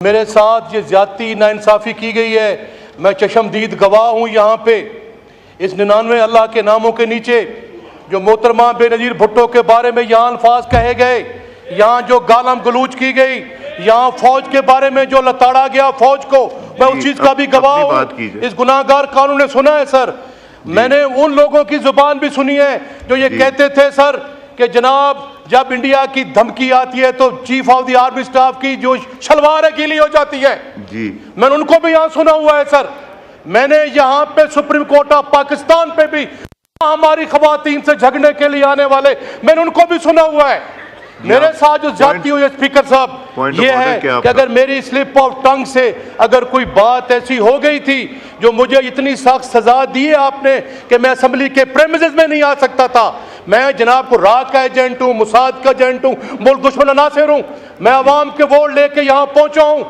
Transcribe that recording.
میرے ساتھ یہ زیادتی ناانصافی کی گئی ہے. میں چشمدید گواہ ہوں یہاں پہ اس 99 اللہ کے ناموں کے نیچے جو محترمہ بے نظیر بھٹو کے بارے میں یہاں الفاظ کہے گئے, یہاں جو گالم گلوچ کی گئی, یہاں فوج کے بارے میں جو لتاڑا گیا فوج کو, میں اس چیز کا بھی گواہ ہوں. اس گناہگار قانون نے سنا ہے سر. میں نے ان لوگوں کی زبان بھی سنی ہے جو یہ کہتے تھے سر کہ جناب جب انڈیا کی دھمکی آتی ہے تو chief of the army staff کی جو شلوار ہے گیلی ہو جاتی ہے. میں نے ان کو بھی یہاں سنا ہوا ہے سر. میں نے یہاں پہ سپریم کورٹ آف پاکستان پہ بھی ہماری خواتین سے جھگڑنے کے لیے آنے والے, میں نے ان کو بھی سنا ہوا ہے. میرے ساتھ جو زیادتی ہوئی ہے اسپیکر صاحب یہ ہے کہ اگر میری سلپ آف ٹنگ سے اگر کوئی بات ایسی ہو گئی تھی جو مجھے اتنی سخت سزا دی ہے آپ نے کہ میں اسمبلی کے پریمیسز میں نہیں آ سکتا تھا. میں جناب کو رات کا ایجنٹ ہوں, موساد کا ایجنٹ ہوں, ملک دشمن عناصر ہوں. میں عوام کے ووٹ لے کے یہاں پہنچا ہوں.